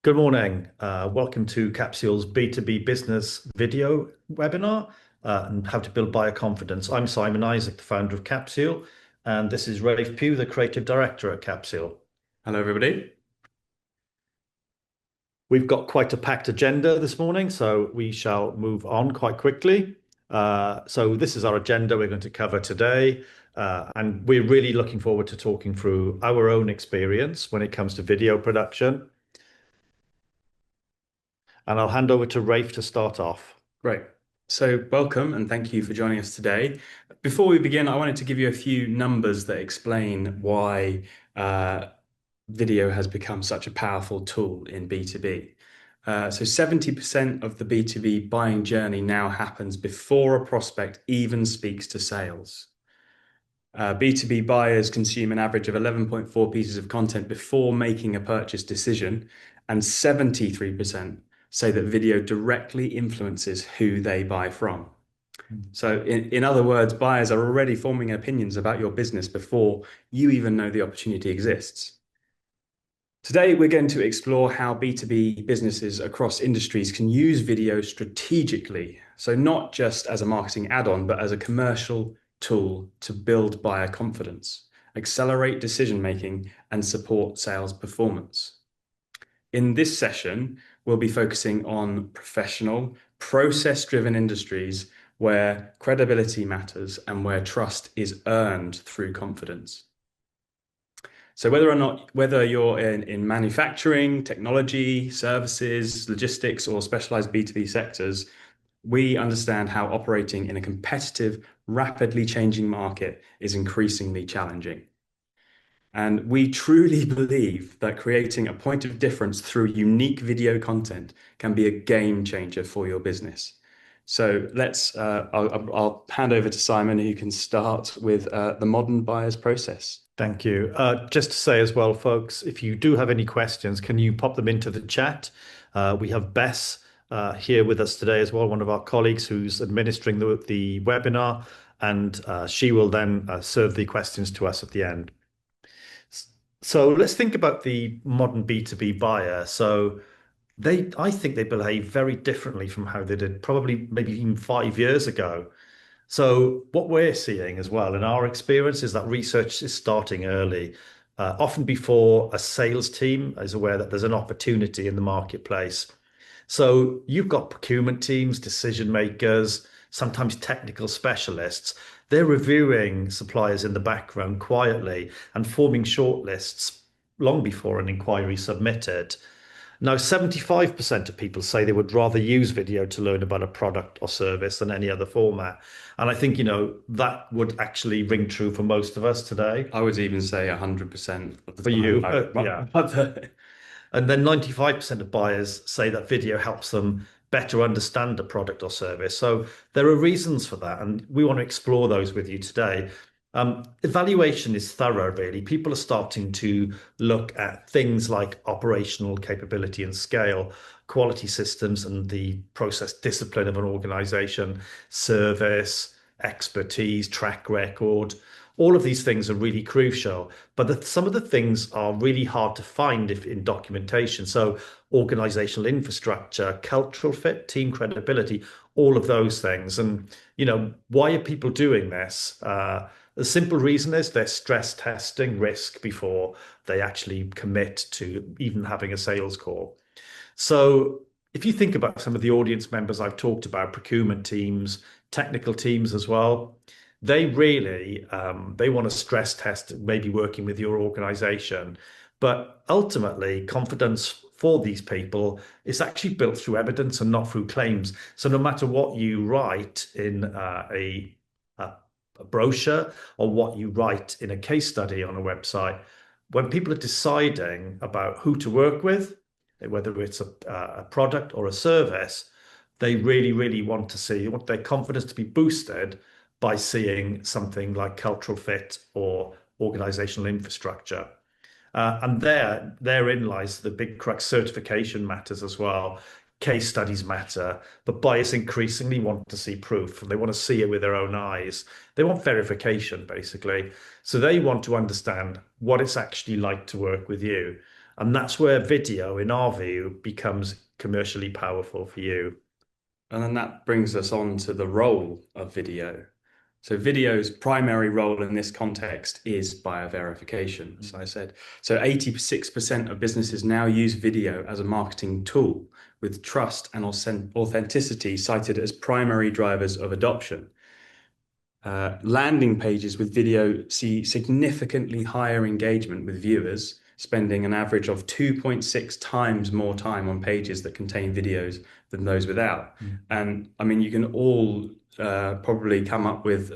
Good morning. Welcome to Capsule's B2B business video webinar and how to build buyer confidence. I'm Simon Isaac, the founder of Capsule, and this is Rafe Pugh, the creative director at Capsule. Hello, everybody. We've got quite a packed agenda this morning, so we shall move on quite quickly. So this is our agenda we're going to cover today, and we're really looking forward to talking through our own experience when it comes to video production. And I'll hand over to Rafe to start off. Great. So welcome and thank you for joining us today. Before we begin, I wanted to give you a few numbers that explain why video has become such a powerful tool in B2B. So 70% of the B2B buying journey now happens before a prospect even speaks to sales. B2B buyers consume an average of 11.4 pieces of content before making a purchase decision, and 73% say that video directly influences who they buy from. So in other words, buyers are already forming opinions about your business before you even know the opportunity exists. Today, we're going to explore how B2B businesses across industries can use video strategically. So not just as a marketing add-on, but as a commercial tool to build buyer confidence, accelerate decision-making, and support sales performance. In this session, we'll be focusing on professional, process-driven industries where credibility matters and where trust is earned through confidence. So whether you're in manufacturing, technology, services, logistics, or specialized B2B sectors, we understand how operating in a competitive, rapidly changing market is increasingly challenging. And we truly believe that creating a point of difference through unique video content can be a game changer for your business. So I'll hand over to Simon, who can start with the modern buyer's process. Thank you. Just to say as well, folks, if you do have any questions, can you pop them into the chat? We have Bess here with us today as well, one of our colleagues who's administering the webinar, and she will then serve the questions to us at the end. So let's think about the modern B2B buyer. So I think they behave very differently from how they did probably maybe even 5 years ago. So what we're seeing as well in our experience is that research is starting early, often before a sales team is aware that there's an opportunity in the marketplace. So you've got procurement teams, decision makers, sometimes technical specialists. They're reviewing suppliers in the background quietly and forming shortlists long before an inquiry is submitted. Now, 75% of people say they would rather use video to learn about a product or service than any other format. And I think, that would actually ring true for most of us today. I would even say 100% of the For time. you, yeah. And then 95% of buyers say that video helps them better understand a product or service. So there are reasons for that, and we want to explore those with you today. Evaluation is thorough, really. People are starting to look at things like operational capability and scale, quality systems and the process discipline of an organization, service, expertise, track record. All of these things are really crucial, but some of the things are really hard to find in documentation. So organizational infrastructure, cultural fit, team credibility, all of those things. And, why are people doing this? The simple reason is they're stress testing risk before they actually commit to even having a sales call. So if you think about some of the audience members I've talked about, procurement teams, technical teams as well, they really they want to stress test maybe working with your organization. But ultimately, confidence for these people is actually built through evidence and not through claims. So no matter what you write in a brochure or what you write in a case study on a website, when people are deciding about who to work with, whether it's a product or a service, they really, really want their confidence to be boosted by seeing something like cultural fit or organizational infrastructure. And therein lies the big crux. Certification matters as well. Case studies matter, but buyers increasingly want to see proof and they want to see it with their own eyes. They want verification, basically. So they want to understand what it's actually like to work with you. And that's where video, in our view, becomes commercially powerful for you. And then that brings us on to the role of video. So video's primary role in this context is buyer verification, as I said. So 86% of businesses now use video as a marketing tool, with trust and authenticity cited as primary drivers of adoption. Landing pages with video see significantly higher engagement with viewers, spending an average of 2.6 times more time on pages that contain videos than those without. And I mean, you can all probably come up with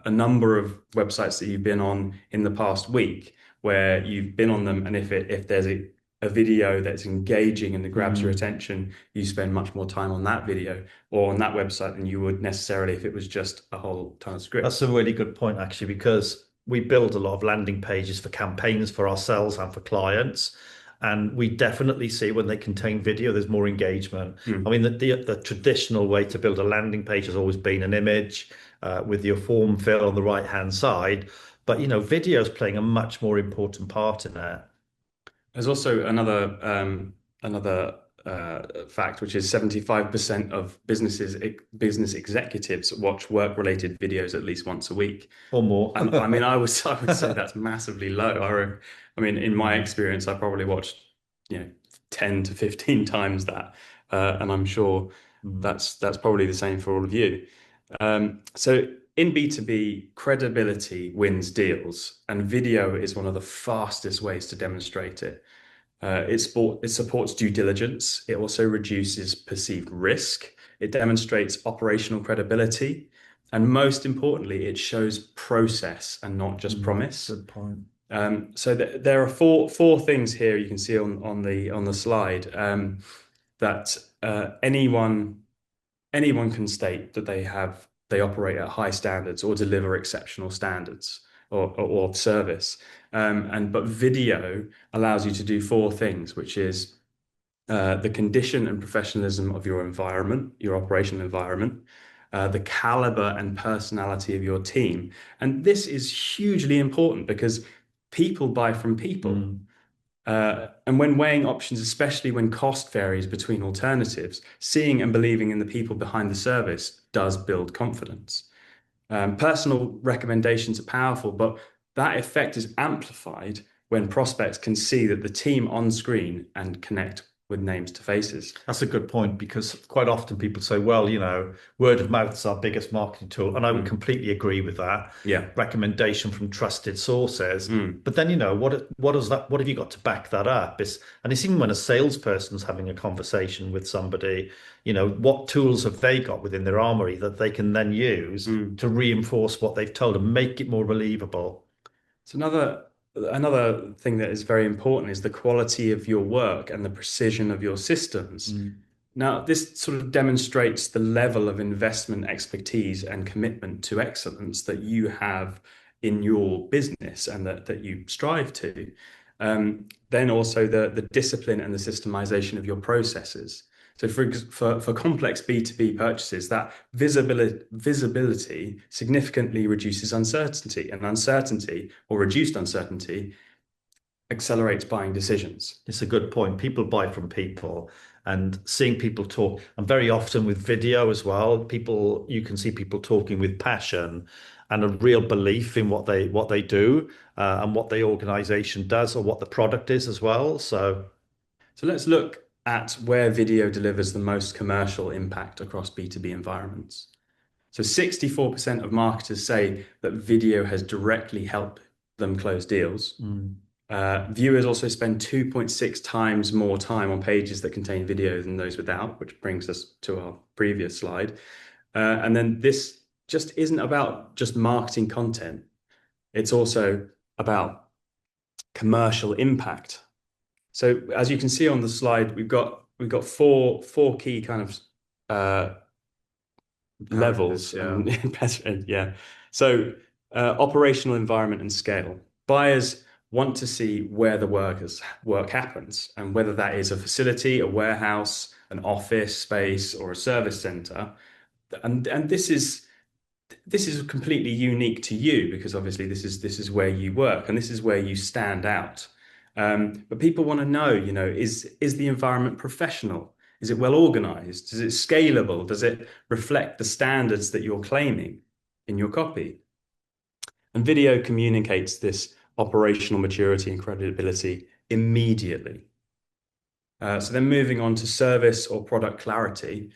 a number of websites that you've been on in the past week where you've been on them, and if there's a video that's engaging and that grabs your attention, you spend much more time on that video or on that website than you would necessarily if it was just a whole ton of That's script. a really good point, actually, because we build a lot of landing pages for campaigns for ourselves and for clients. And we definitely see when they contain video, there's more engagement. I mean, the traditional way to build a landing page has always been an image with your form fill on the right-hand side. But, video is playing a much more important part in that. There's also another fact, which is 75% of business executives watch work-related videos at least once a week. Or more. And I mean, I would say that's massively low. I mean, in my experience, I probably watched, 10 to 15 times that. And I'm sure that's probably the same for all of you. So in B2B, credibility wins deals, and video is one of the fastest ways to demonstrate it. It supports due diligence. It also reduces perceived risk. It demonstrates operational credibility. And most importantly, it shows process and not just promise. Good point. So there are four things here you can see on the slide that anyone can state that they operate at high standards or deliver exceptional standards or service. But video allows you to do four things, which is the condition and professionalism of your environment, your operational environment, the caliber and personality of your team. And this is hugely important because people buy from people. And when weighing options, especially when cost varies between alternatives, seeing and believing in the people behind the service does build confidence. Personal recommendations are powerful, but that effect is amplified when prospects can see that the team on screen and connect with names to faces. That's a good point because quite often people say, well, word of mouth is our biggest marketing tool. And I would completely agree with that. Yeah. Recommendation from trusted sources. But then, what have you got to back that up? And it's even when a salesperson's having a conversation with somebody, what tools have they got within their armory that they can then use to reinforce what they've told and make it more believable? It's another thing that is very important is the quality of your work and the precision of your systems. Now, this sort of demonstrates the level of investment expertise and commitment to excellence that you have in your business and that you strive to. Then also the discipline and the systemization of your processes. So for complex B2B purchases, that visibility significantly reduces uncertainty, and uncertainty or reduced uncertainty accelerates buying decisions. It's a good point. People buy from people, and seeing people talk, and very often with video as well, you can see people talking with passion and a real belief in what they do and what the organization does or what the product is as well. So let's look at where video delivers the most commercial impact across B2B environments. So 64% of marketers say that video has directly helped them close deals. Viewers also spend 2.6 times more time on pages that contain video than those without, which brings us to our previous slide. And then this just isn't about just marketing content. It's also about commercial impact. So as you can see on the slide, we've got four key kind of levels. Yeah. So operational environment and scale. Buyers want to see where the work happens, and whether that is a facility, a warehouse, an office space, or a service center. And this is completely unique to you because obviously this is where you work and this is where you stand out. But people want to know, is the environment professional? Is it well organized? Is it scalable? Does it reflect the standards that you're claiming in your copy? And video communicates this operational maturity and credibility immediately. So then moving on to service or product clarity,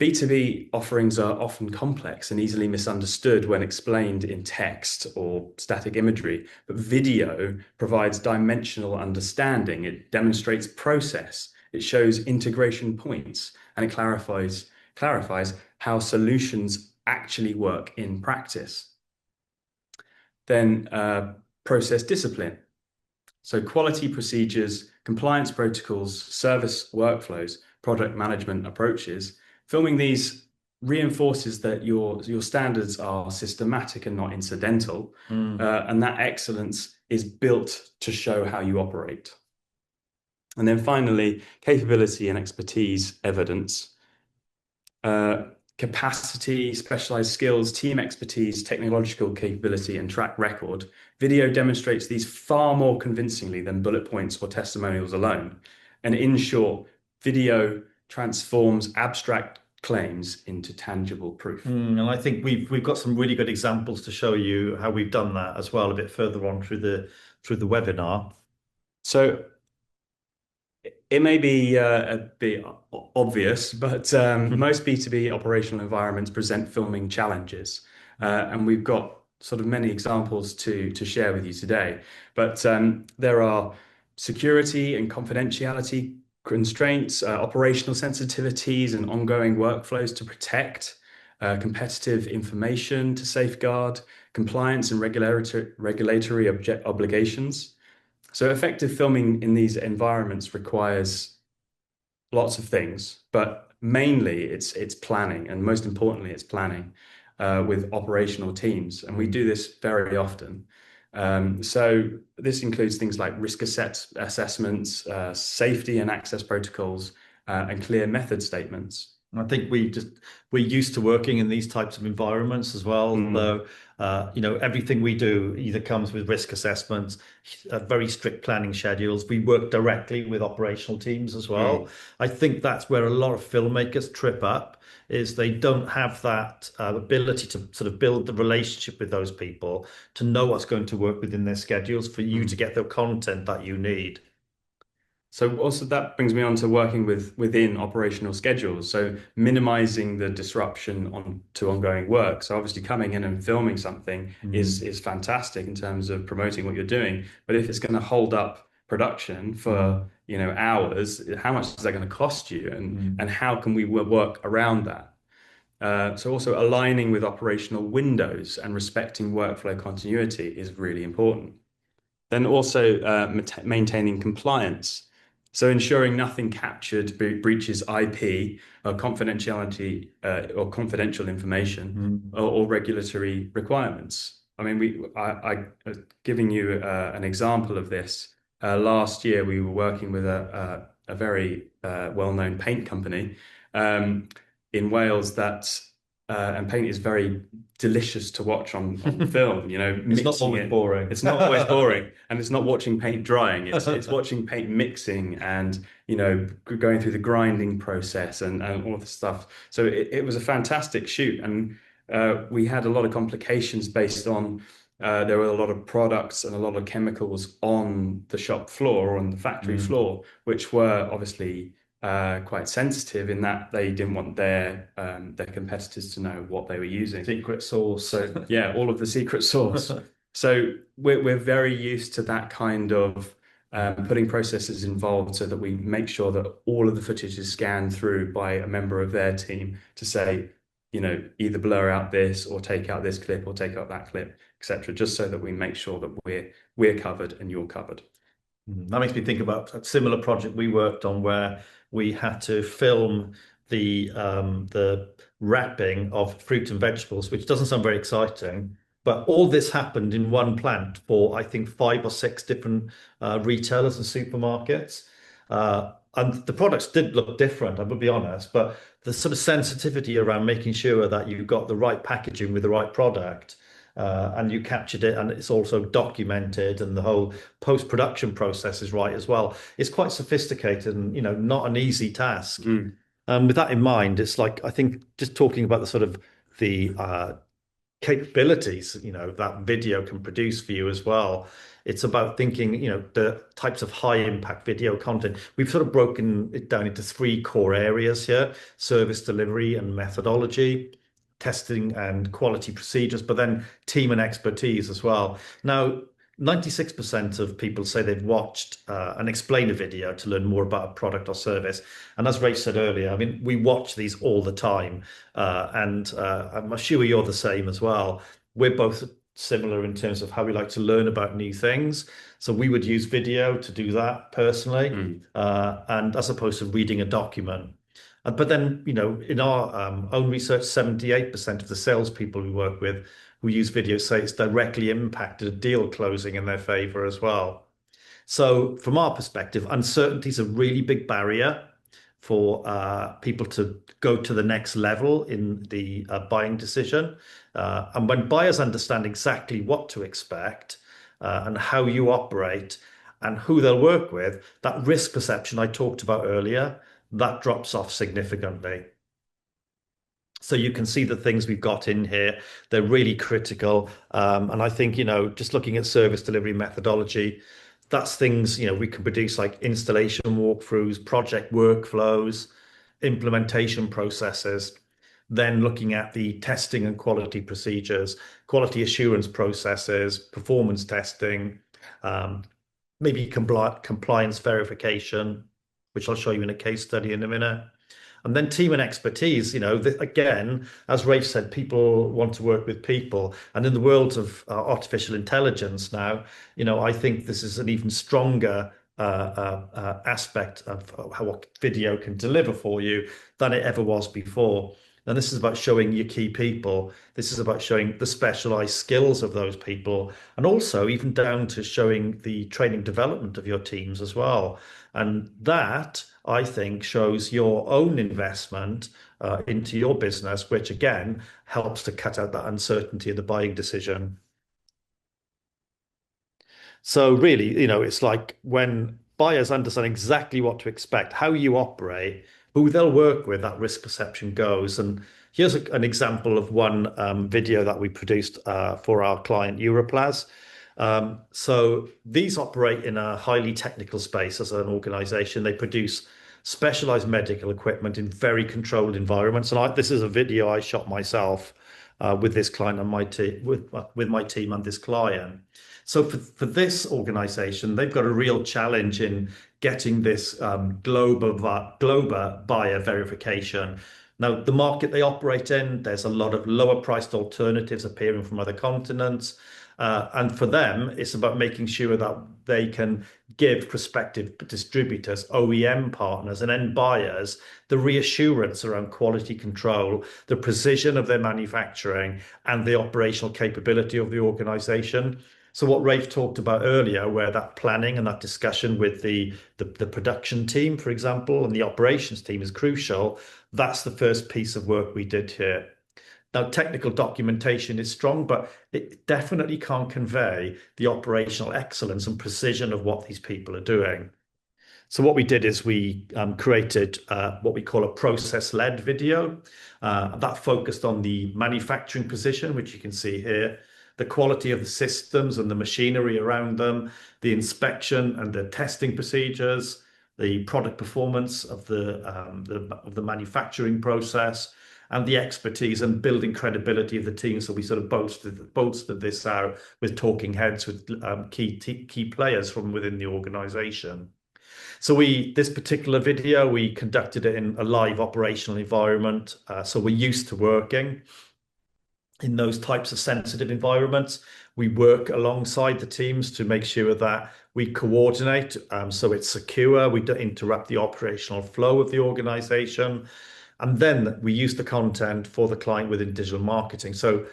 B2B offerings are often complex and easily misunderstood when explained in text or static imagery, but video provides dimensional understanding. It demonstrates process, it shows integration points, and it clarifies how solutions actually work in practice. Then process discipline. So quality procedures, compliance protocols, service workflows, product management approaches. Filming these reinforces that your standards are systematic and not incidental, and that excellence is built to show how you operate. And then finally, capability and expertise evidence. Capacity, specialized skills, team expertise, technological capability, and track record. Video demonstrates these far more convincingly than bullet points or testimonials alone. And in short, video transforms abstract claims into tangible proof. And I think we've got some really good examples to show you how we've done that as well a bit further on through the webinar. So it may be a bit obvious, but most B2B operational environments present filming challenges. And we've got sort of many examples to share with you today. But there are security and confidentiality constraints, operational sensitivities and ongoing workflows to protect, competitive information to safeguard, compliance and regulatory obligations. So effective filming in these environments requires lots of things, but mainly it's planning, and most importantly, it's planning with operational teams. And we do this very often. So this includes things like risk assessments, safety and access protocols, and clear method statements. I think we're used to working in these types of environments as well. Though, everything we do either comes with risk assessments, very strict planning schedules. We work directly with operational teams as well. I think that's where a lot of filmmakers trip up, is they don't have that ability to sort of build the relationship with those people, to know what's going to work within their schedules for you to get the content that you need. So also that brings me on to working within operational schedules. So minimizing the disruption to ongoing work. So obviously coming in and filming something is fantastic in terms of promoting what you're doing. But if it's going to hold up production for hours, how much is that going to cost you? And how can we work around that? So also aligning with operational windows and respecting workflow continuity is really important. Then also maintaining compliance. So ensuring nothing captured breaches IP, confidentiality, or confidential information, or regulatory requirements. I mean, I giving you an example of this. Last year, we were working with a very well-known paint company in Wales and paint is very delicious to watch on film. It's not always boring. It's not always boring, and it's not watching paint drying. It's watching paint mixing and going through the grinding process and all this stuff. So it was a fantastic shoot, and we had a lot of complications based on there were a lot of products and a lot of chemicals on the shop floor or on the factory floor, which were obviously quite sensitive in that they didn't want their competitors to know what they were using. Secret sauce. So yeah, all of the secret sauce. So we're very used to that kind of putting processes involved so that we make sure that all of the footage is scanned through by a member of their team to say, either blur out this or take out this clip or take out that clip, etc., just so that we make sure that we're covered and you're covered. That makes me think about a similar project we worked on where we had to film the wrapping of fruit and vegetables, which doesn't sound very exciting, but all this happened in one plant for, I think, 5 or 6 different retailers and supermarkets. And the products did look different, I would be honest, but the sort of sensitivity around making sure that you got the right packaging with the right product and you captured it, and it's also documented, and the whole post-production process is right as well. It's quite sophisticated and, not an easy task. Mm. With that in mind, it's like I think just talking about the sort of the capabilities, that video can produce for you as well. It's about thinking, the types of high impact video content. We've sort of broken it down into three core areas here: service delivery and methodology, testing and quality procedures, but then team and expertise as well. Now, 96% of people say they've watched and explained a video to learn more about a product or service. And as Ray said earlier, I mean, we watch these all the time. And I'm sure you're the same as well. We're both similar in terms of how we like to learn about new things. So we would use video to do that personally, Mm. and as opposed to reading a document. But then, in our own research, 78% of the salespeople we work with who use video say it's directly impacted a deal closing in their favor as well. So, from our perspective, uncertainty is a really big barrier for people to go to the next level in the buying decision. And when buyers understand exactly what to expect and how you operate and who they'll work with, that risk perception I talked about earlier, that drops off significantly. So you can see the things we've got in here, they're really critical. And I think, just looking at service delivery methodology, that's things, we can produce like installation walkthroughs, project workflows, implementation processes, then looking at the testing and quality procedures, quality assurance processes, performance testing, um, maybe compliance verification, which I'll show you in a case study in a minute. And then team and expertise, again, as Rafe said, people want to work with people. And in the world of artificial intelligence now, I think this is an even stronger aspect of how what video can deliver for you than it ever was before. And this is about showing your key people. This is about showing the specialized skills of those people, and also even down to showing the training development of your teams as well. And that, I think, shows your own investment into your business, which again helps to cut out that uncertainty of the buying decision. So really, it's like when buyers understand exactly what to expect, how you operate, who they'll work with, that risk perception goes. And here's an example of one video that we produced for our client Europlas. So these operate in a highly technical space as an organization. They produce specialized medical equipment in very controlled environments. And this is a video I shot myself with this client and my team, with my team and this client. So for this organization, they've got a real challenge in getting this global buyer verification. Now, the market they operate in, there's a lot of lower priced alternatives appearing from other continents. And for them, it's about making sure that they can give prospective distributors, OEM partners, and end buyers the reassurance around quality control, the precision of their manufacturing, and the operational capability of the organization. So what Rafe talked about earlier, where that planning and that discussion with the production team, for example, and the operations team is crucial, that's the first piece of work we did here. Now, technical documentation is strong, but it definitely can't convey the operational excellence and precision of what these people are doing. So what we did is we created what we call a process-led video that focused on the manufacturing position, which you can see here, the quality of the systems and the machinery around them, the inspection and the testing procedures, the product performance of the manufacturing process, and the expertise and building credibility of the team. So we sort of bolstered this out with talking heads with key players from within the organization. So this particular video, we conducted it in a live operational environment. So we're used to working in those types of sensitive environments. We work alongside the teams to make sure that we coordinate so it's secure, we don't interrupt the operational flow of the organization. And then we use the content for the client within digital marketing. So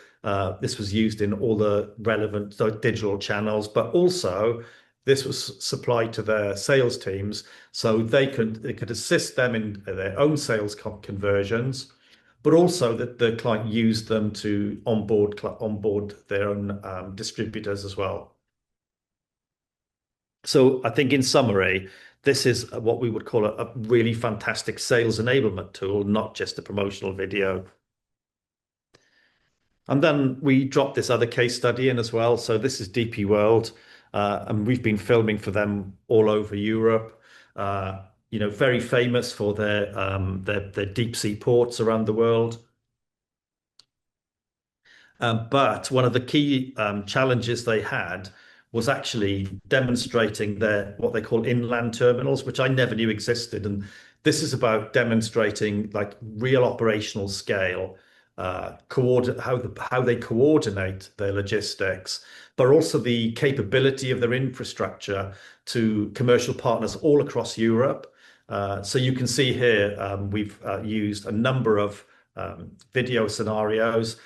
this was used in all the relevant digital channels, but also this was supplied to their sales teams so they could assist them in their own sales conversions, but also that the client used them to onboard their own distributors as well. So I think in summary, this is what we would call a really fantastic sales enablement tool, not just a promotional video. And then we dropped this other case study in as well. So this is DP World, and we've been filming for them all over Europe. Very famous for their deep sea ports around the world. But one of the key challenges they had was actually demonstrating their what they call inland terminals, which I never knew existed. And this is about demonstrating like real operational scale, how they coordinate their logistics, but also the capability of their infrastructure to commercial partners all across Europe. So you can see here we've used a number of video scenarios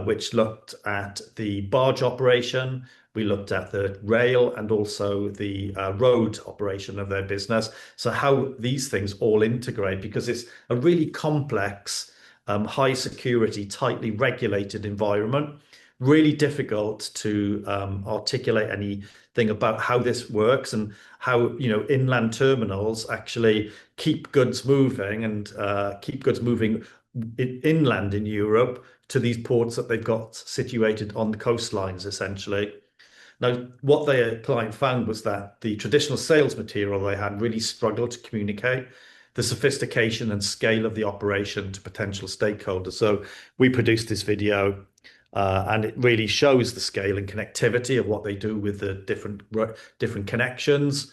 which looked at the barge operation. We looked at the rail and also the road operation of their business. So how these things all integrate, because it's a really complex, high security, tightly regulated environment. Really difficult to articulate anything about how this works and how, inland terminals actually keep goods moving and keep goods moving inland in Europe to these ports that they've got situated on the coastlines, essentially. Now, what their client found was that the traditional sales material they had really struggled to communicate the sophistication and scale of the operation to potential stakeholders. So we produced this video, and it really shows the scale and connectivity of what they do with the different connections,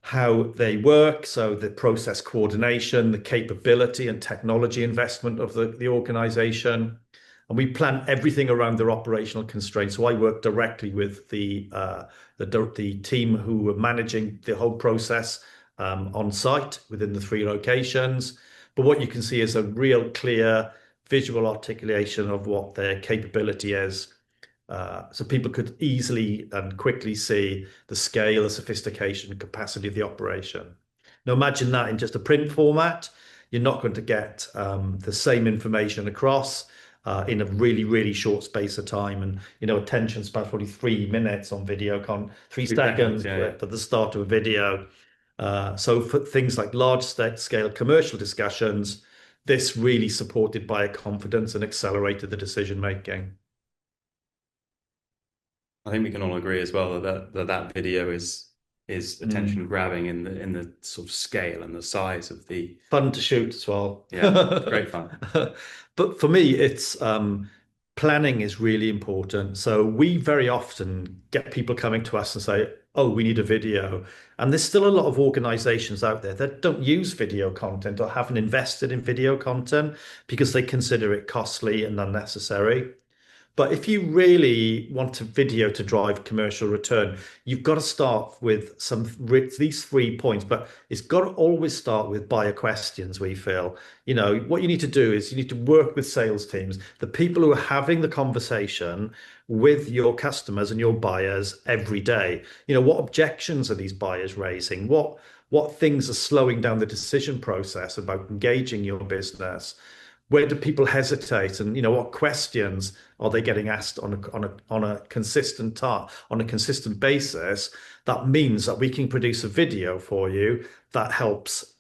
how they work, so the process coordination, the capability and technology investment of the organization. And we plan everything around their operational constraints. So I work directly with the team who were managing the whole process on site within the 3 locations. But what you can see is a real clear visual articulation of what their capability is. So people could easily and quickly see the scale, the sophistication, and capacity of the operation. Now imagine that in just a print format, you're not going to get the same information across in a really, really short space of time. And, attention span probably 3 minutes on video, 3 seconds Yeah. for the start of a video. So for things like large scale commercial discussions, this really supported buyer confidence and accelerated the decision making. I think we can all agree as well that video is attention grabbing in the sort of scale and the size of the Fun to shoot as well. yeah, great fun. But for me, it's planning is really important. So we very often get people coming to us and say, "Oh, we need a video." And there's still a lot of organizations out there that don't use video content or haven't invested in video content because they consider it costly and unnecessary. But if you really want a video to drive commercial return, you've got to start with these 3 points, but it's got to always start with buyer questions, we feel. What you need to do is you need to work with sales teams, the people who are having the conversation with your customers and your buyers every day. What objections are these buyers raising? What things are slowing down the decision process about engaging your business? Where do people hesitate, and what questions are they getting asked on a consistent basis? That means that we can produce a video for you that helps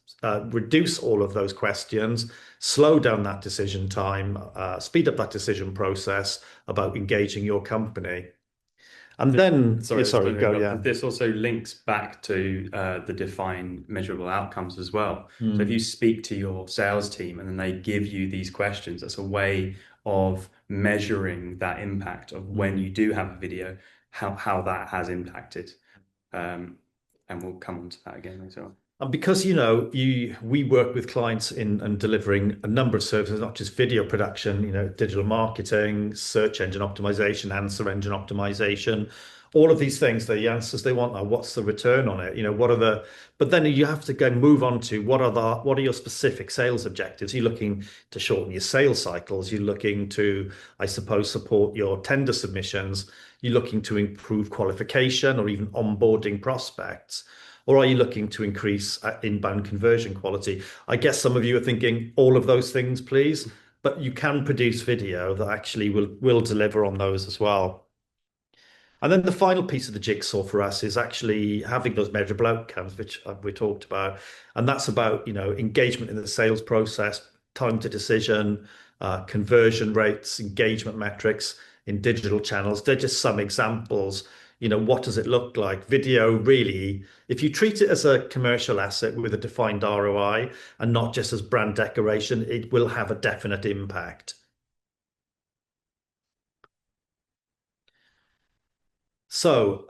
reduce all of those questions, slow down that decision time, speed up that decision process about engaging your company. And then, Sorry, sorry, go, yeah. this also links back to the define measurable outcomes as well. So if Mm. you speak to your sales team and then they give you these questions, that's a way of measuring that impact of when you do have a video, how that has impacted. And we'll come on to that again later on. And because we work with clients in delivering a number of services, not just video production, digital marketing, search engine optimization, answer engine optimization, all of these things, the answers they want are what's the return on it? But then you have to go and move on to what are your specific sales objectives? You're looking to shorten your sales cycles. You're looking to, I suppose, support your tender submissions. You're looking to improve qualification or even onboarding prospects. or are you looking to increase inbound conversion quality? I guess some of you are thinking all of those things, please, but you can produce video that actually will deliver on those as well. And then the final piece of the jigsaw for us is actually having those measurable outcomes, which we talked about. And that's about, engagement in the sales process, time to decision, conversion rates, engagement metrics in digital channels. They're just some examples. What does it look like? Video really, if you treat it as a commercial asset with a defined ROI and not just as brand decoration, it will have a definite impact. So,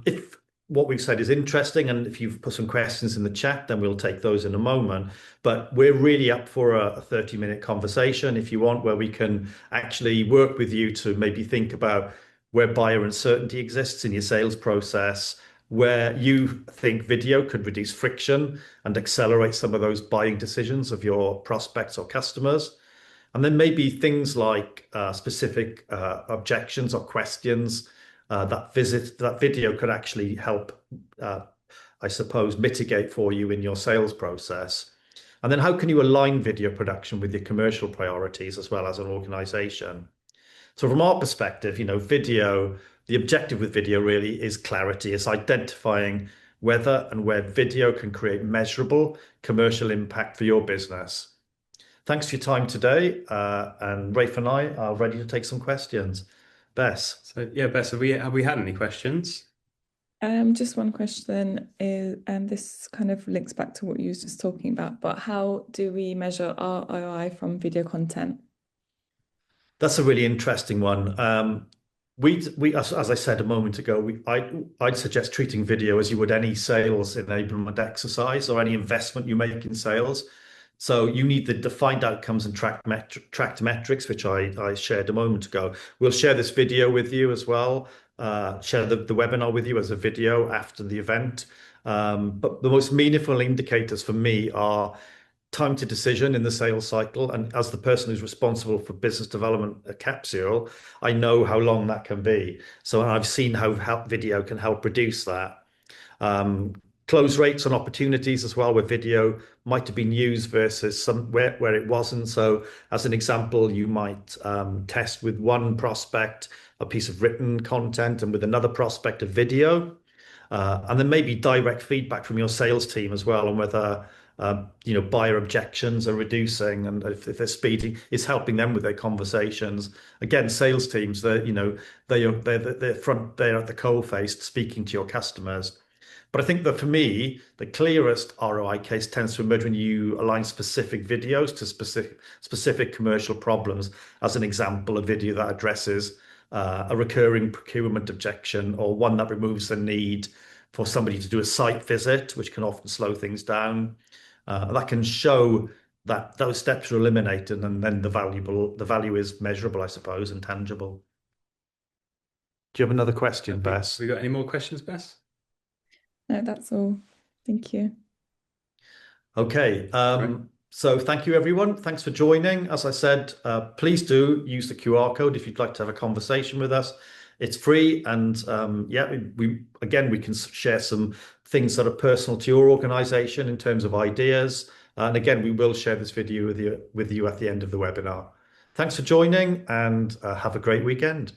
if what we've said is interesting, and if you've put some questions in the chat, then we'll take those in a moment. But we're really up for a 30-minute conversation if you want, where we can actually work with you to maybe think about where buyer uncertainty exists in your sales process, where you think video could reduce friction and accelerate some of those buying decisions of your prospects or customers. And then maybe things like specific objections or questions that video could actually help, I suppose, mitigate for you in your sales process. And then how can you align video production with your commercial priorities as well as an organization? So from our perspective, video, the objective with video really is clarity. It's identifying whether and where video can create measurable commercial impact for your business. Thanks for your time today. And Rafe and I are ready to take some questions. Bess. So yeah, Bess, have we had any questions? Just one question is, and this kind of links back to what you was just talking about, but how do we measure our ROI from video content? That's a really interesting one. As I said a moment ago, I'd suggest treating video as you would any sales enablement exercise or any investment you make in sales. So you need the defined outcomes and tracked metrics, which I shared a moment ago. We'll share this video with you as well, share the webinar with you as a video after the event. But the most meaningful indicators for me are time to decision in the sales cycle. And as the person who's responsible for business development at Capsule, I know how long that can be. So I've seen how video can help reduce that. Close rates on opportunities as well, where video might have been used versus somewhere where it wasn't. So as an example, you might test with one prospect a piece of written content and with another prospect a video. And then maybe direct feedback from your sales team as well on whether buyer objections are reducing and if they're speeding, is helping them with their conversations. Again, sales teams, they're at the coal face speaking to your customers. But I think that for me, the clearest ROI case tends to emerge when you align specific videos to specific commercial problems. As an example, a video that addresses a recurring procurement objection or one that removes the need for somebody to do a site visit, which can often slow things down. That can show that those steps are eliminated, and then the value is measurable, I suppose, and tangible. Do you have another question, Bess? We got any more questions, Bess? No, that's all. Thank you. Okay. So thank you, everyone. Thanks for joining. As I said, please do use the QR code if you'd like to have a conversation with us. It's free, and we can share some things that are personal to your organization in terms of ideas. And again, we will share this video with you at the end of the webinar. Thanks for joining, and have a great weekend.